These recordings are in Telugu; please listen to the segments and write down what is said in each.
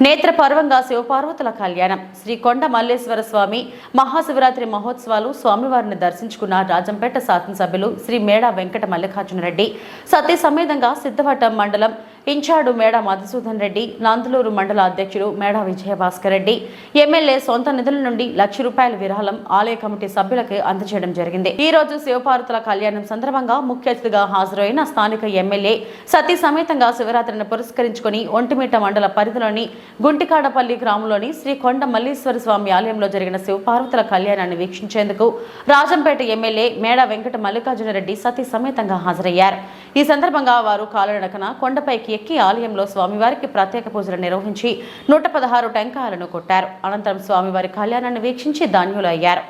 నేత్రపర్వంగా శివపార్వతుల కళ్యాణం శ్రీ కొండ మల్లేశ్వర స్వామి మహాశివరాత్రి మహోత్సవాలు స్వామివారిని దర్శించుకున్న రాజంపేట శాసనసభ్యులు శ్రీ మేడా వెంకట మల్లికార్జున రెడ్డి సతీ సమేతంగా సిద్ధవటం మండలం ఇన్ఛార్డు మేడా మధుసూదన్ రెడ్డి నందలూరు మండల అధ్యక్షుడు మేడా విజయభాస్కర్ రెడ్డి ఎమ్మెల్యే సొంత నిధుల నుండి ₹1,00,000 విరాళం ఆలయ కమిటీ సభ్యులకు అందజేయడం జరిగింది. ఈ రోజు శివపార్వతుల కళ్యాణం సందర్భంగా ముఖ్య అతిథిగా హాజరైన స్థానిక ఎమ్మెల్యే సతీ సమేతంగా శివరాత్రిని పురస్కరించుకుని ఒంటిమిట్ట మండల పరిధిలోని గుంటికాడపల్లి గ్రామంలోని శ్రీ కొండ మల్లేశ్వర స్వామి ఆలయంలో జరిగిన శివపార్వతుల కళ్యాణాన్ని వీక్షించేందుకు రాజంపేట ఎమ్మెల్యే మేడా వెంకట మల్లికార్జున రెడ్డి సతీ సమేతంగా హాజరయ్యారు. ఈ సందర్భంగా వారు కాలినడకన కొండపైకి ఎక్కి ఆలయంలో స్వామివారికి ప్రత్యేక పూజలు నిర్వహించి 116 టెంకాయలను కొట్టారు. అనంతరం స్వామివారి కళ్యాణాన్ని వీక్షించి ధన్యులు అయ్యారు.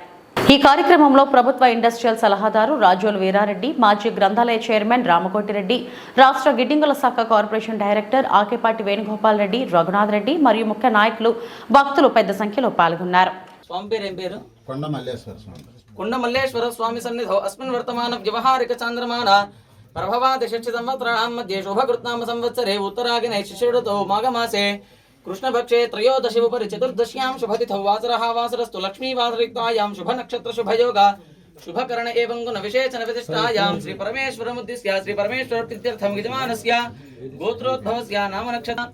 ఈ కార్యక్రమంలో ప్రభుత్వ ఇండస్ట్రియల్ సలహాదారు రాజోలు వీరారెడ్డి, మాజీ గ్రంథాలయ చైర్మన్ రామకోటిరెడ్డి, రాష్ట్ర గిడ్డింగుల శాఖ కార్పొరేషన్ డైరెక్టర్ ఆకేపాటి వేణుగోపాల్ రెడ్డి, రఘునాథ్ రెడ్డి మరియు ముఖ్య నాయకులు భక్తులు పెద్ద సంఖ్యలో పాల్గొన్నారు. స్వామి పేరు ఏం పేరు? కొండ మల్లేశ్వర స్వామి సన్నిధౌ అస్మిన్ వర్తమాన వ్యవహారిక చాంద్రమాన ప్రభవాది షష్ఠి సంవత్సరాణం మధ్య శుభకృత్నామ సంవత్సరే ఉత్తరాగినే శిశిరుతో మాఘమాసే కృష్ణపక్షే త్రయోదశి ఉపరి చతుర్దశ్యాం శుభతిథౌ వాసరః వాసరస్తు లక్ష్మీవాసరిక్తాయాం శుభనక్షత్ర శుభయోగ శుభకరణ ఏవం గుణ విశేషణ విశిష్టాయాం శ్రీ పరమేశ్వరముద్దిశ్య శ్రీ పరమేశ్వర ప్రీత్యర్థం యజమానస్య గోత్రోద్భవస్య నామ నక్షత్ర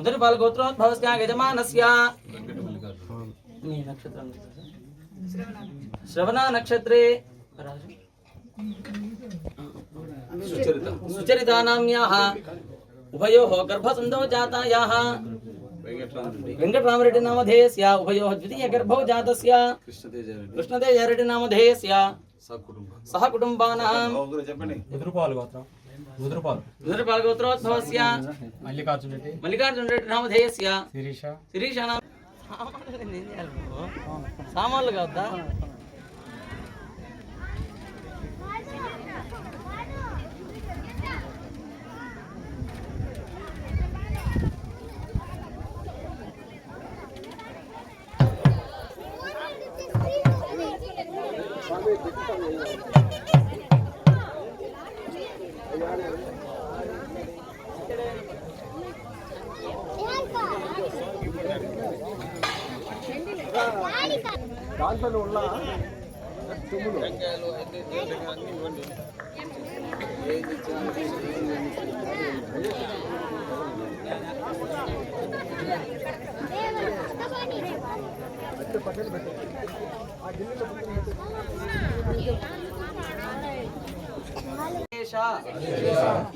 ఉదరిపాల గోత్రోద్భవస్య యజమానస్య నక్షత్రం శ్రవణ నక్షత్రే సుచరితానామ్యాః ఉభయోః గర్భసంధౌ జాతాయాః వెంకటరామరెడ్డి నామధేయస్య ఉభయోః ద్వితీయ గర్భౌ జాతస్య కృష్ణతేజరెడ్డి నామధేయస్య సహ కుటుంబానాం ఉదరిపాల గోత్రోద్భవస్య మల్లికార్జున రెడ్డి నామధేయస్య శిరీష సామాన్లు కావద్దా? దాంట్లో ఉన్న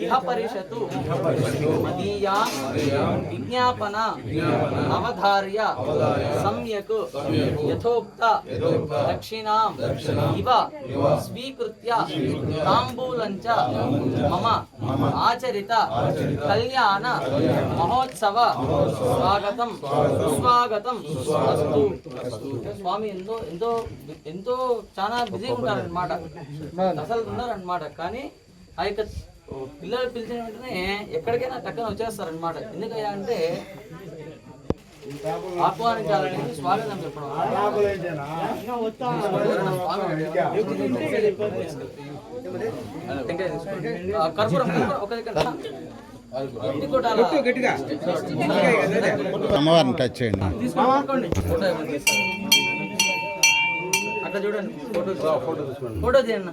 ఇహ పరిషతు మదీయా విజ్ఞాపన అవధార్య సమ్యక్ యథోక్త దక్షిణాం ఇవ స్వీకృత్య తాంబూలంచ మమ ఆచరిత కళ్యాణ మహోత్సవ స్వాగతం సుస్వాగతం అస్తు. స్వామి ఎంతో చాలా బిజీగా ఉంటారన్నమాట, అసలు ఉన్నారన్నమాట. కానీ ఆ యొక్క పిల్లలు పిలిచిన వెంటనే ఎక్కడికైనా టక్కన వచ్చేస్తారనమాట. ఎందుకయ్యా అంటే ఆహ్వానించాలని స్వాగతం చెప్పడం. కర్పూరం ఒక దగ్గర అమ్మవారిని టచ్ చేయండి. అట్లా చూడండి, ఫోటో తీయండి.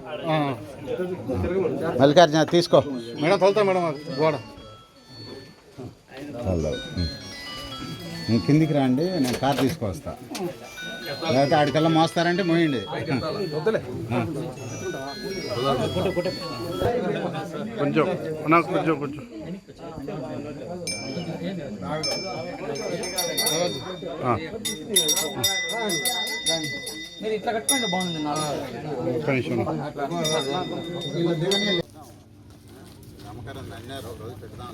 మల్లికార్జున తీసుకో మేడం, తొలుతా మేడం గోడ కిందికి రండి, నేను కార్ తీసుకొస్తా. లేకపోతే ఆడికల్లా మోస్తారంటే మోయండి. కొంచెం కొంచెం మీరు ఇట్లా కట్టుకుంటే బాగుంది. నమ్మకం రోజు పెడదాం.